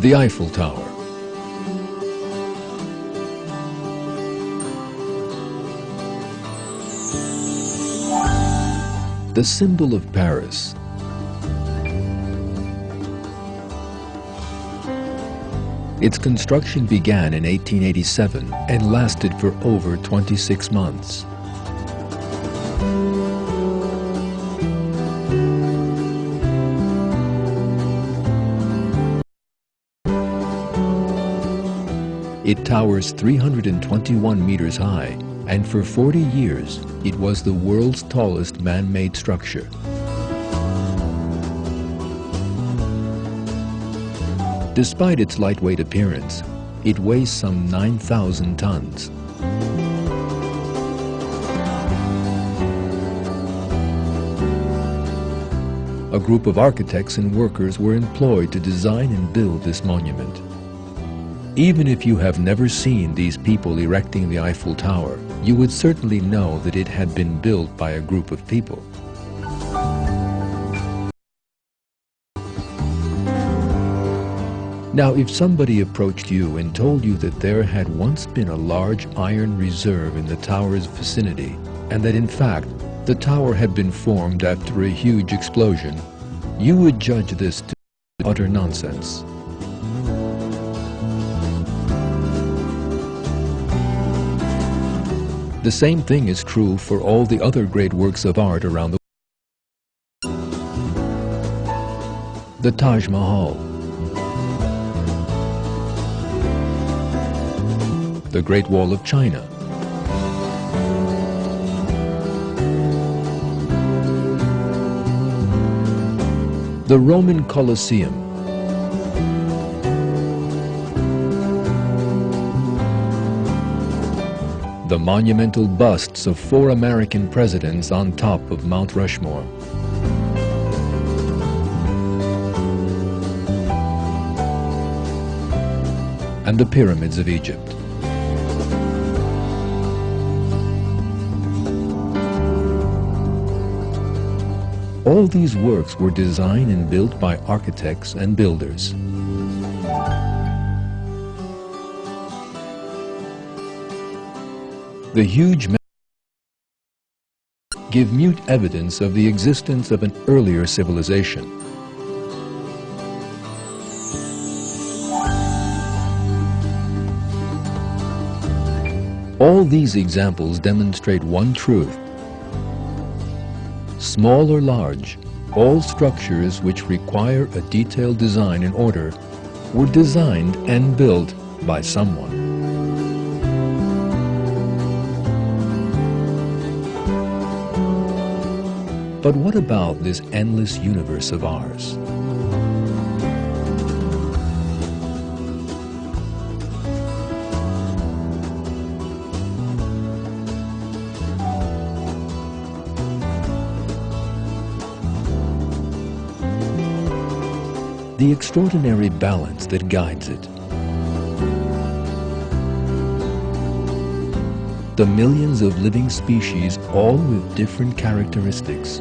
The Eiffel Tower. The symbol of Paris. Its construction began in 1887 and lasted for over 26 months. It towers 321 meters high, and for 40 years, it was the world's tallest man-made structure. Despite its lightweight appearance, it weighs some 9,000 tons. A group of architects and workers were employed to design and build this monument. Even if you have never seen these people erecting the Eiffel Tower, you would certainly know that it had been built by a group of people. Now, if somebody approached you and told you that there had once been a large iron reserve in the tower's vicinity, and that in fact the tower had been formed after a huge explosion, you would judge this to be utter nonsense. The same thing is true for all the other great works of art around the world. The Taj Mahal, the Great Wall of China, the Roman Colosseum, the monumental busts of 4 American presidents on top of Mount Rushmore, and the pyramids of Egypt. All these works were designed and built by architects and builders. The huge give mute evidence of the existence of an earlier civilization. All these examples demonstrate one truth. Small or large, all structures which require a detailed design and order were designed and built by someone. But what about this endless universe of ours? The extraordinary balance that guides it. The millions of living species, all with different characteristics.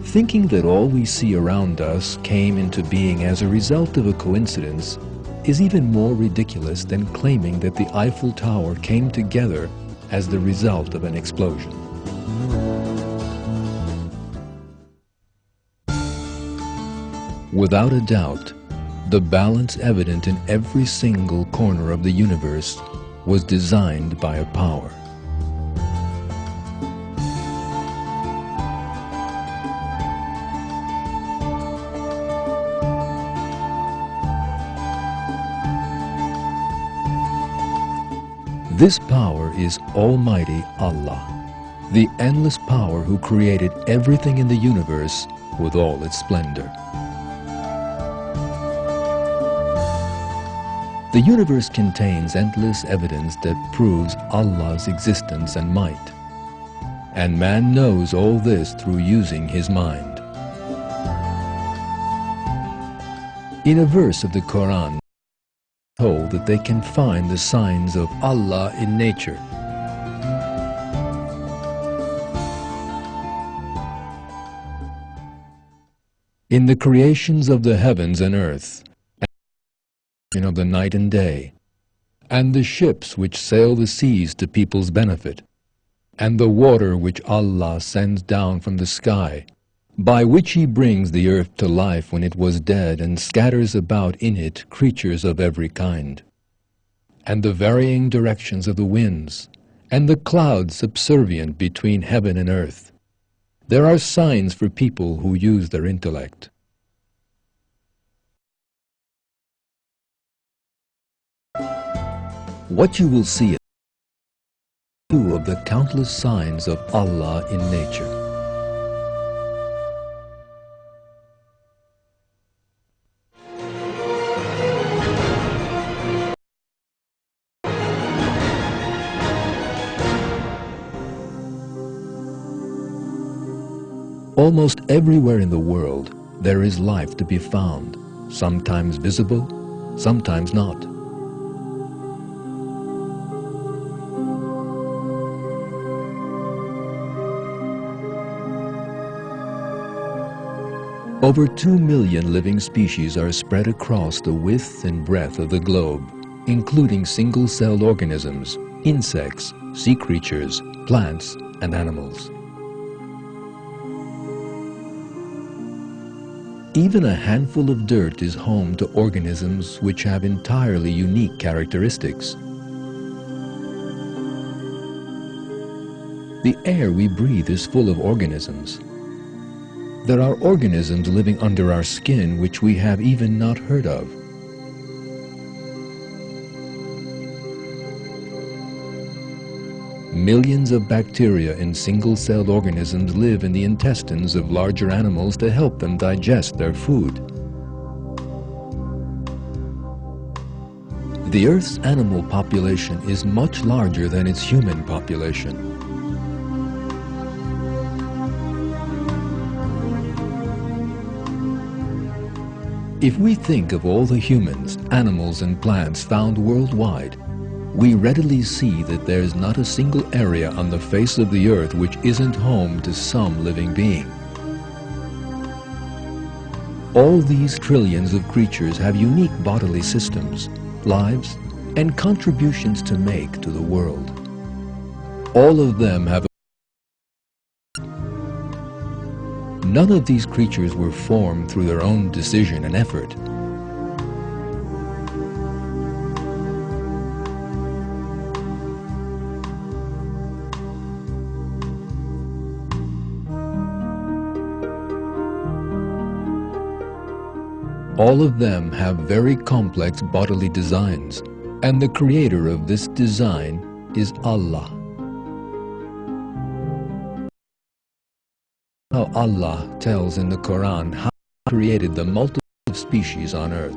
Thinking that all we see around us came into being as a result of a coincidence is even more ridiculous than claiming that the Eiffel Tower came together as the result of an explosion. Without a doubt, the balance evident in every single corner of the universe was designed by a power. This power is Almighty Allah, the endless power who created everything in the universe with all its splendor. The universe contains endless evidence that proves Allah's existence and might. And man knows all this through using his mind. In a verse of the Qur'an, told that they can find the signs of Allah in nature. In the creations of the heavens and earth, and of the night and day, and the ships which sail the seas to people's benefit, and the water which Allah sends down from the sky, by which He brings the earth to life when it was dead and scatters about in it creatures of every kind, and the varying directions of the winds, and the clouds subservient between heaven and earth. There are signs for people who use their intellect. What you will see is two of the countless signs of Allah in nature. Almost everywhere in the world there is life to be found, sometimes visible, sometimes not. Over 2 million living species are spread across the width and breadth of the globe, including single-celled organisms, insects, sea creatures, plants, and animals. Even a handful of dirt is home to organisms which have entirely unique characteristics. The air we breathe is full of organisms. There are organisms living under our skin which we have even not heard of. Millions of bacteria in single-celled organisms live in the intestines of larger animals to help them digest their food. The Earth's animal population is much larger than its human population. If we think of all the humans, animals, and plants found worldwide, we readily see that there's not a single area on the face of the earth which isn't home to some living being. All these trillions of creatures have unique bodily systems, lives, and contributions to make to the world. All of them have None of these creatures were formed through their own decision and effort. All of them have very complex bodily designs, and the creator of this design is Allah. How Allah tells in the Qur'an how He created the multitude of species on earth.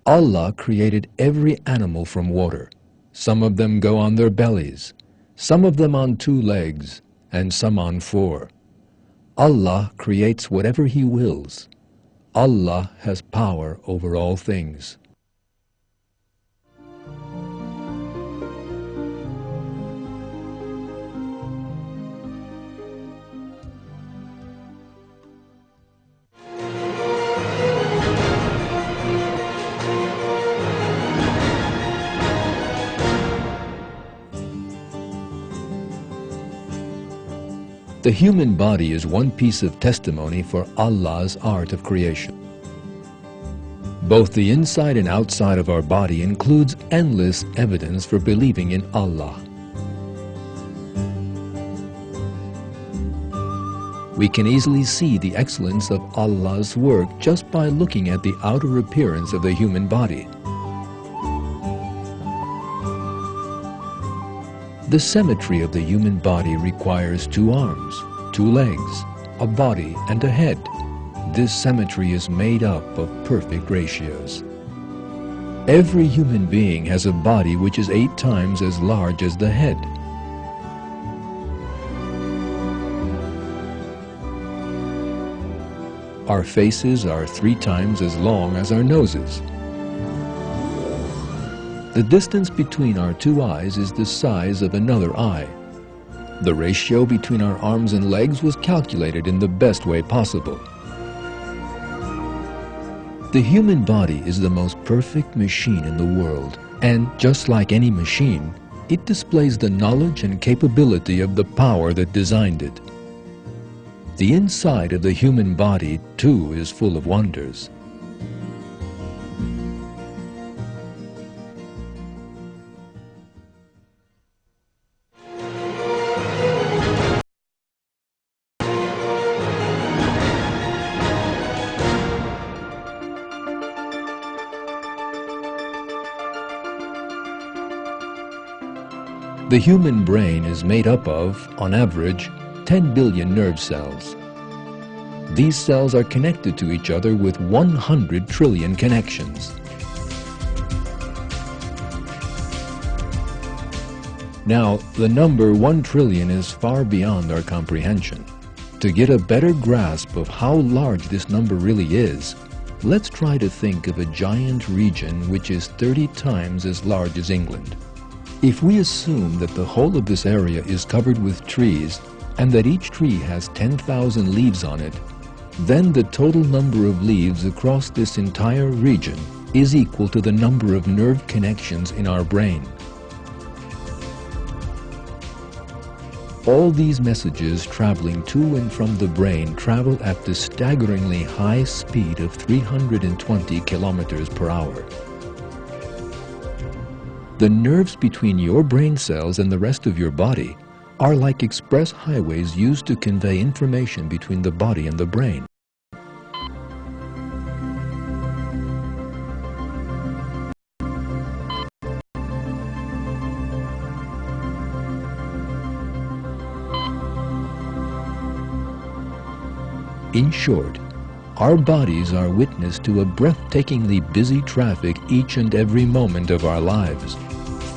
Allah created every animal from water. Some of them go on their bellies, some of them on 2 legs, and some on 4. Allah creates whatever He wills. Allah has power over all things. The human body is one piece of testimony for Allah's art of creation. Both the inside and outside of our body includes endless evidence for believing in Allah. We can easily see the excellence of Allah's work just by looking at the outer appearance of the human body. The symmetry of the human body requires 2 arms, 2 legs, a body, and a head. This symmetry is made up of perfect ratios. Every human being has a body which is 8 times as large as the head. Our faces are 3 times as long as our noses. The distance between our 2 eyes is the size of another eye. The ratio between our arms and legs was calculated in the best way possible. The human body is the most perfect machine in the world, and just like any machine, it displays the knowledge and capability of the power that designed it. The inside of the human body, too, is full of wonders. The human brain is made up of, on average, 10 billion nerve cells. These cells are connected to each other with 100 trillion connections. Now, the number 1 trillion is far beyond our comprehension. To get a better grasp of how large this number really is, let's try to think of a giant region which is 30 times as large as England. If we assume that the whole of this area is covered with trees and that each tree has 10,000 leaves on it, then the total number of leaves across this entire region is equal to the number of nerve connections in our brain. All these messages traveling to and from the brain travel at the staggeringly high speed of 320 kilometers per hour. The nerves between your brain cells and the rest of your body are like express highways used to convey information between the body and the brain. In short, our bodies are witness to a breathtakingly busy traffic each and every moment of our lives.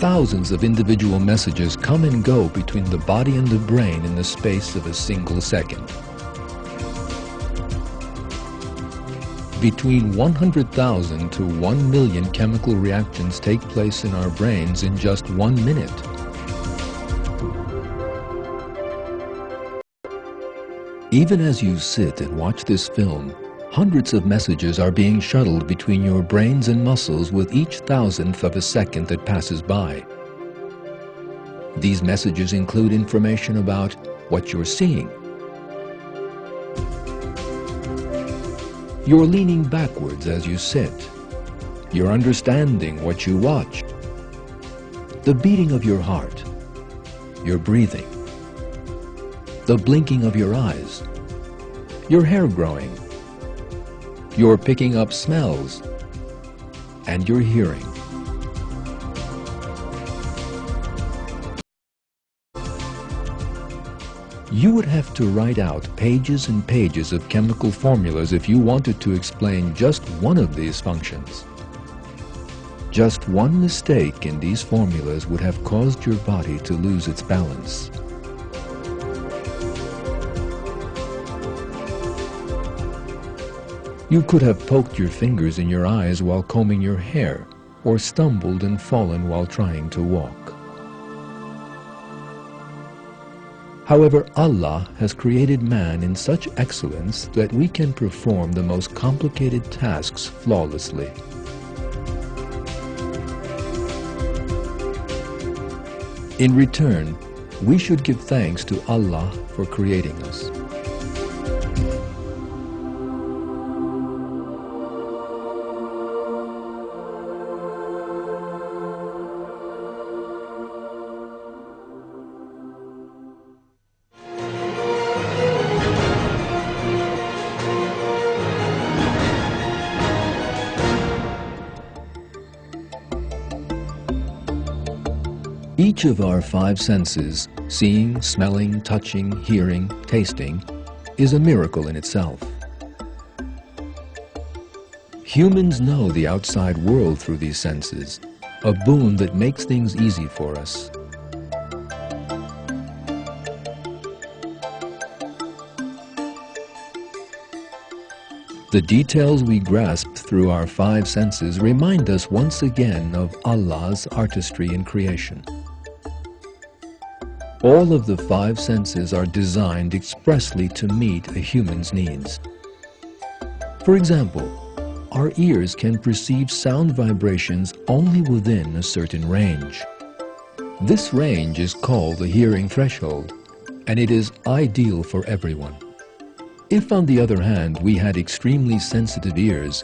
Thousands of individual messages come and go between the body and the brain in the space of a single second. Between 100,000 to 1 million chemical reactions take place in our brains in just 1 minute. Even as you sit and watch this film, hundreds of messages are being shuttled between your brains and muscles with each thousandth of a second that passes by. These messages include information about what you're seeing. You're leaning backwards as you sit. You're understanding what you watch. The beating of your heart. Your breathing. The blinking of your eyes. Your hair growing. You're picking up smells, and you're hearing. You would have to write out pages and pages of chemical formulas if you wanted to explain just one of these functions. Just one mistake in these formulas would have caused your body to lose its balance. You could have poked your fingers in your eyes while combing your hair, or stumbled and fallen while trying to walk. However, Allah has created man in such excellence that we can perform the most complicated tasks flawlessly. In return, we should give thanks to Allah for creating us. Each of our 5 senses, seeing, smelling, touching, hearing, tasting, is a miracle in itself. Humans know the outside world through these senses, a boon that makes things easy for us. The details we grasp through our five senses remind us once again of Allah's artistry in creation. All of the five senses are designed expressly to meet a human's needs. For example, our ears can perceive sound vibrations only within a certain range. This range is called the hearing threshold, and it is ideal for everyone. If, on the other hand, we had extremely sensitive ears,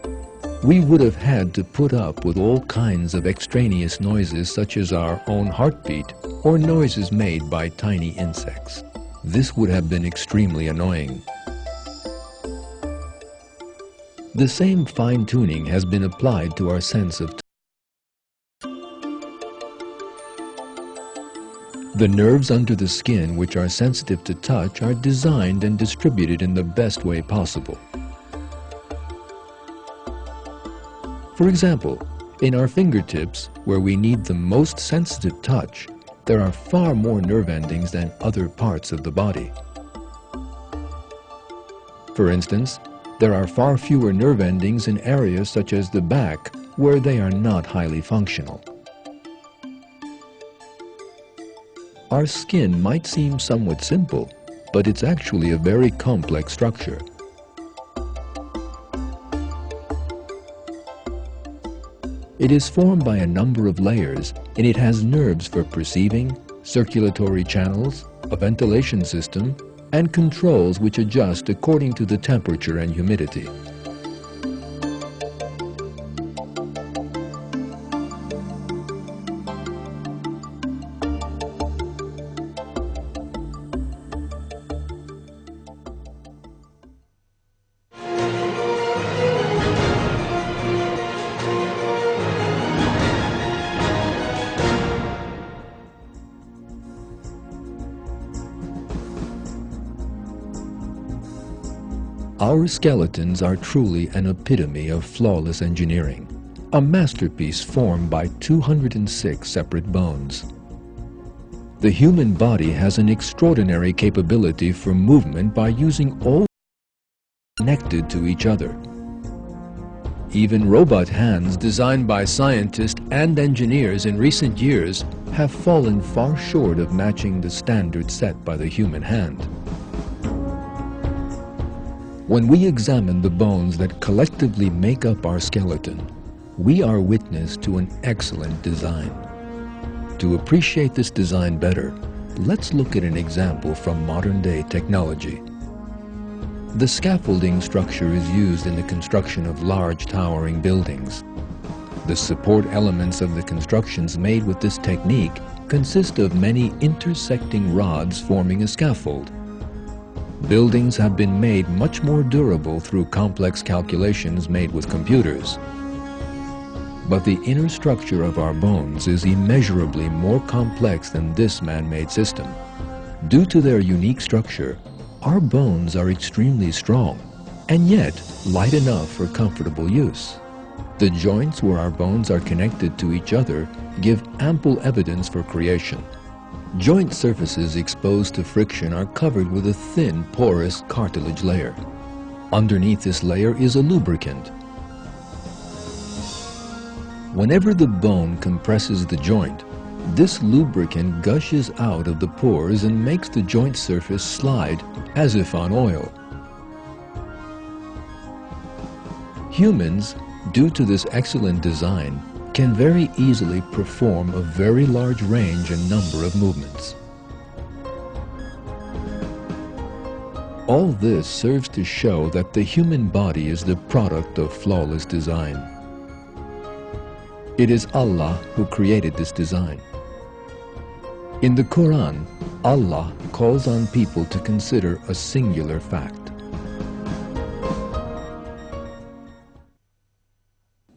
we would have had to put up with all kinds of extraneous noises such as our own heartbeat or noises made by tiny insects. This would have been extremely annoying. The same fine-tuning has been applied to our sense of touch. The nerves under the skin which are sensitive to touch are designed and distributed in the best way possible. For example, in our fingertips, where we need the most sensitive touch, there are far more nerve endings than other parts of the body. For instance, there are far fewer nerve endings in areas such as the back, where they are not highly functional. Our skin might seem somewhat simple, but it's actually a very complex structure. It is formed by a number of layers, and it has nerves for perceiving, circulatory channels, a ventilation system, and controls which adjust according to the temperature and humidity. Our skeletons are truly an epitome of flawless engineering, a masterpiece formed by 206 separate bones. The human body has an extraordinary capability for movement by using all connected to each other. Even robot hands designed by scientists and engineers in recent years have fallen far short of matching the standard set by the human hand. When we examine the bones that collectively make up our skeleton, we are witness to an excellent design. To appreciate this design better, let's look at an example from modern-day technology. The scaffolding structure is used in the construction of large towering buildings. The support elements of the constructions made with this technique consist of many intersecting rods forming a scaffold. Buildings have been made much more durable through complex calculations made with computers. But the inner structure of our bones is immeasurably more complex than this man-made system. Due to their unique structure, our bones are extremely strong, and yet light enough for comfortable use. The joints where our bones are connected to each other give ample evidence for creation. Joint surfaces exposed to friction are covered with a thin, porous cartilage layer. Underneath this layer is a lubricant. Whenever the bone compresses the joint, this lubricant gushes out of the pores and makes the joint surface slide as if on oil. Humans, due to this excellent design, can very easily perform a very large range and number of movements. All this serves to show that the human body is the product of flawless design. It is Allah who created this design. In the Qur'an, Allah calls on people to consider a singular fact.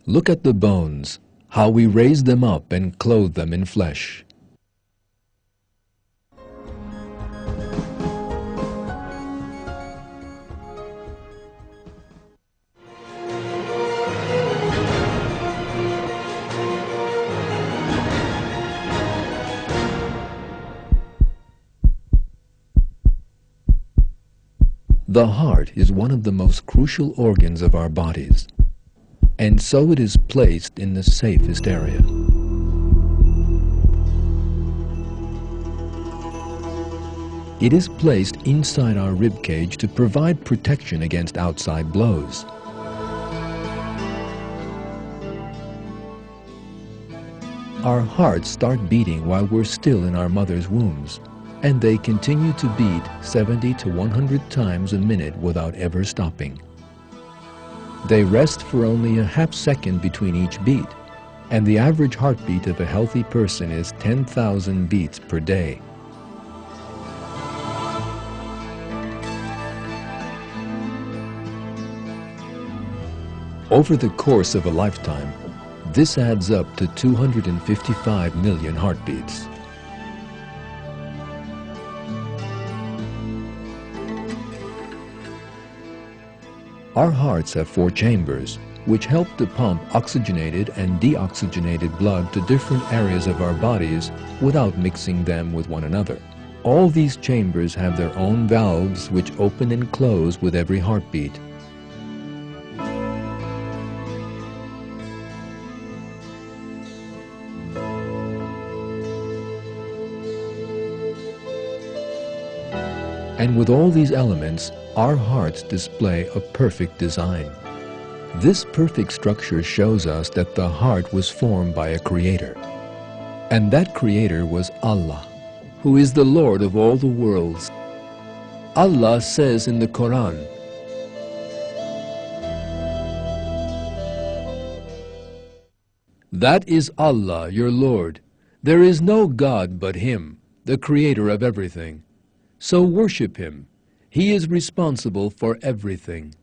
Look at the bones, how we raise them up and clothe them in flesh. The heart is one of the most crucial organs of our bodies, and so it is placed in the safest area. It is placed inside our rib cage to provide protection against outside blows. Our hearts start beating while we're still in our mother's wombs, and they continue to beat 70 to 100 times a minute without ever stopping. They rest for only a half second between each beat, and the average heartbeat of a healthy person is 10,000 beats per day. Over the course of a lifetime, this adds up to 255 million heartbeats. Our hearts have 4 chambers, which help to pump oxygenated and deoxygenated blood to different areas of our bodies without mixing them with one another. All these chambers have their own valves which open and close with every heartbeat. And with all these elements, our hearts display a perfect design. This perfect structure shows us that the heart was formed by a creator. And that creator was Allah, who is the Lord of all the worlds. Allah says in the Qur'an, "That is Allah, your Lord. There is no God but Him, the creator of everything. So worship Him. He is responsible for everything."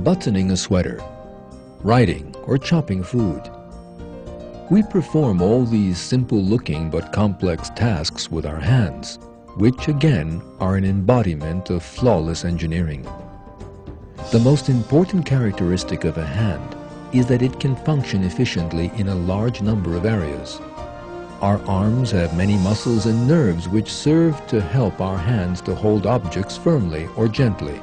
Buttoning a sweater, writing, or chopping food. We perform all these simple-looking but complex tasks with our hands, which again are an embodiment of flawless engineering. The most important characteristic of a hand is that it can function efficiently in a large number of areas. Our arms have many muscles and nerves which serve to help our hands to hold objects firmly or gently.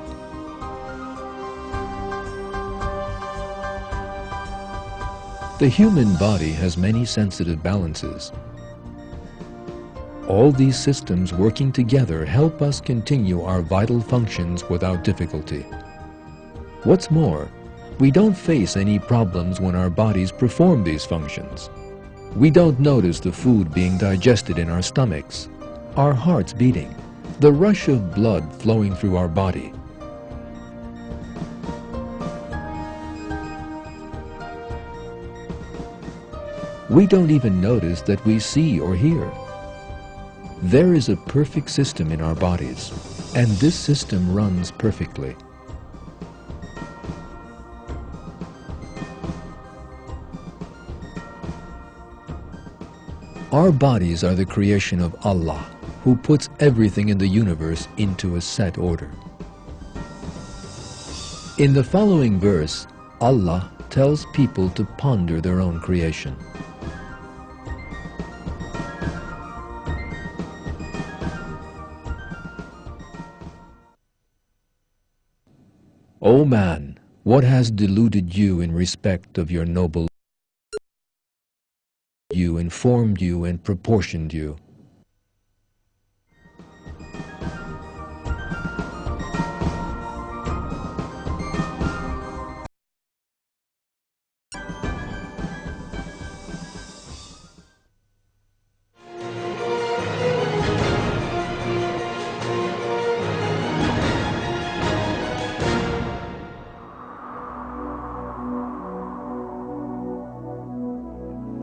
The human body has many sensitive balances. All these systems working together help us continue our vital functions without difficulty. What's more, we don't face any problems when our bodies perform these functions. We don't notice the food being digested in our stomachs, our hearts beating, the rush of blood flowing through our body. We don't even notice that we see or hear. There is a perfect system in our bodies, and this system runs perfectly. Our bodies are the creation of Allah, who puts everything in the universe into a set order. In the following verse, Allah tells people to ponder their own creation. O man, what has deluded you in respect of your noble? You informed you and proportioned you.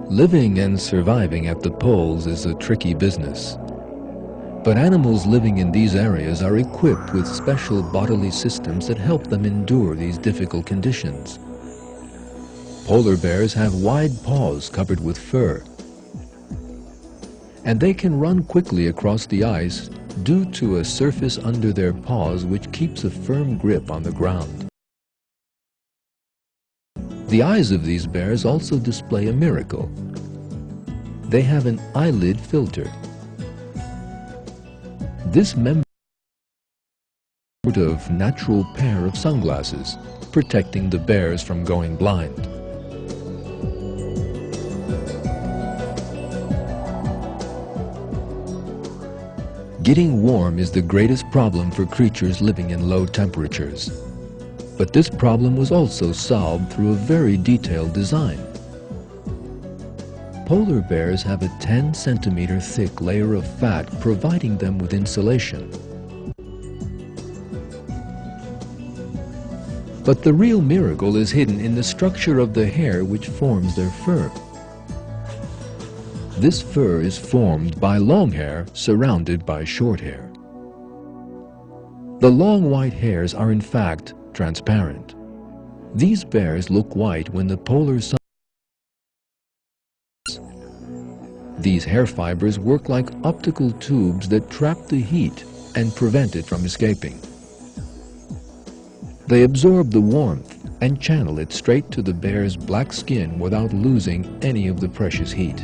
Living and surviving at the poles is a tricky business. But animals living in these areas are equipped with special bodily systems that help them endure these difficult conditions. Polar bears have wide paws covered with fur, and they can run quickly across the ice due to a surface under their paws which keeps a firm grip on the ground. The eyes of these bears also display a miracle. They have an eyelid filter. This member of natural pair of sunglasses, protecting the bears from going blind. Getting warm is the greatest problem for creatures living in low temperatures. But this problem was also solved through a very detailed design. Polar bears have a 10-centimeter thick layer of fat providing them with insulation. But the real miracle is hidden in the structure of the hair which forms their fur. This fur is formed by long hair surrounded by short hair. The long white hairs are in fact transparent. These bears look white when the polar sun. These hair fibers work like optical tubes that trap the heat and prevent it from escaping. They absorb the warmth and channel it straight to the bear's black skin without losing any of the precious heat.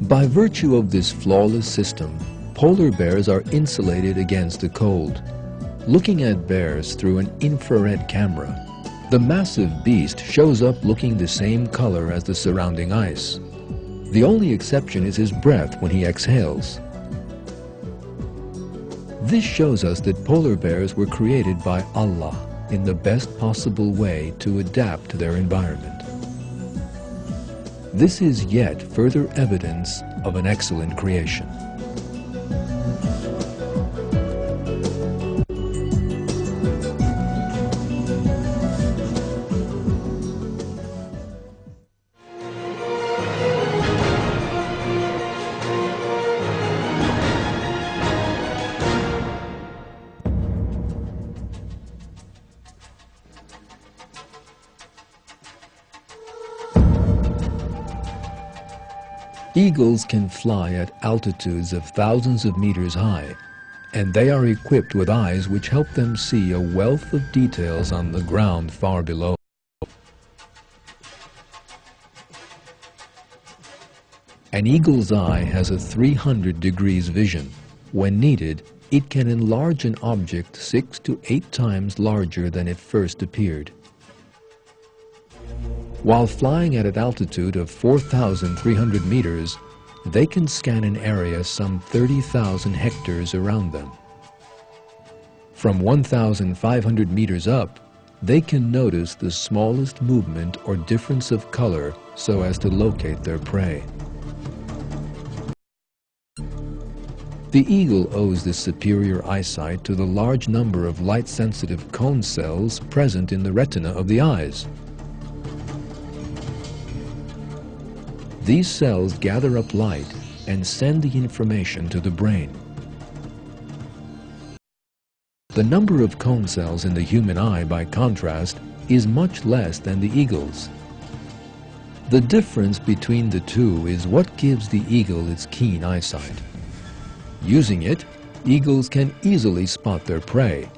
By virtue of this flawless system, polar bears are insulated against the cold. Looking at bears through an infrared camera, the massive beast shows up looking the same color as the surrounding ice. The only exception is his breath when he exhales. This shows us that polar bears were created by Allah in the best possible way to adapt to their environment. This is yet further evidence of an excellent creation. Eagles can fly at altitudes of thousands of meters high, and they are equipped with eyes which help them see a wealth of details on the ground far below. An eagle's eye has a 300 degrees vision. When needed, it can enlarge an object 6 to 8 times larger than it first appeared. While flying at an altitude of 4,300 meters, they can scan an area some 30,000 hectares around them. From 1,500 meters up, they can notice the smallest movement or difference of color so as to locate their prey. The eagle owes this superior eyesight to the large number of light-sensitive cone cells present in the retina of the eyes. These cells gather up light and send the information to the brain. The number of cone cells in the human eye, by contrast, is much less than the eagle's. The difference between the two is what gives the eagle its keen eyesight. Using it, eagles can easily spot their prey.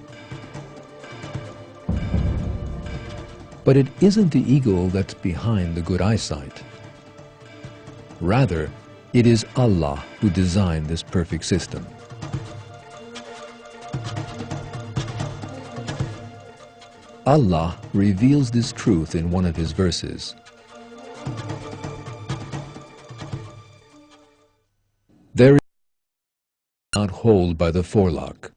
But it isn't the eagle that's behind the good eyesight. Rather, it is Allah who designed this perfect system. Allah reveals this truth in one of His verses. There is not hold by the forelock.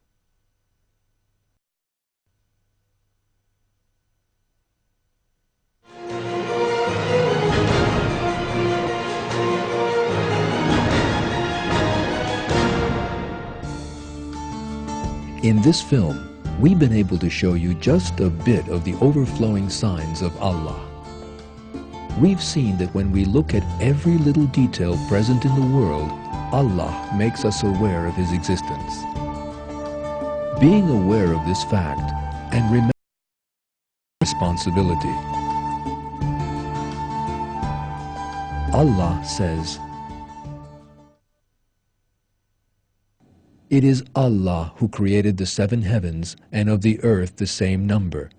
In this film, we've been able to show you just a bit of the overflowing signs of Allah. We've seen that when we look at every little detail present in the world, Allah makes us aware of His existence. Being aware of this fact and remembering responsibility. Allah says, "It is Allah who created the 7 heavens and of the earth the same number,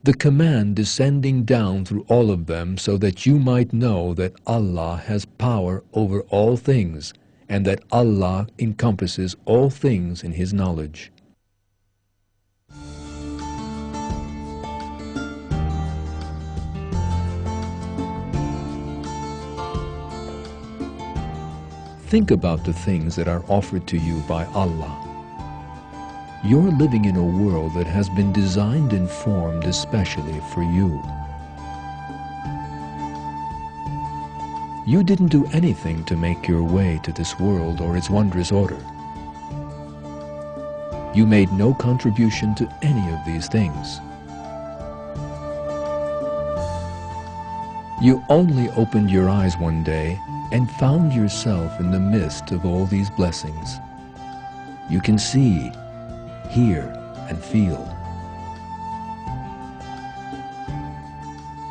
the command descending down through all of them so that you might know that Allah has power over all things and that Allah encompasses all things in His knowledge." Think about the things that are offered to you by Allah. You're living in a world that has been designed and formed especially for you. You didn't do anything to make your way to this world or its wondrous order. You made no contribution to any of these things. You only opened your eyes one day and found yourself in the midst of all these blessings. You can see, hear, and feel.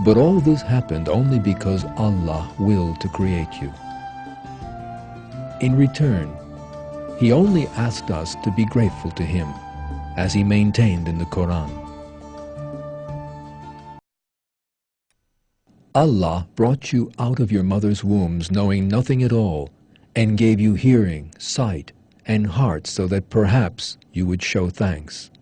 But all this happened only because Allah willed to create you. In return, He only asked us to be grateful to Him, as He maintained in the Qur'an. Allah brought you out of your mother's wombs knowing nothing at all, and gave you hearing, sight, and heart so that perhaps you would show thanks.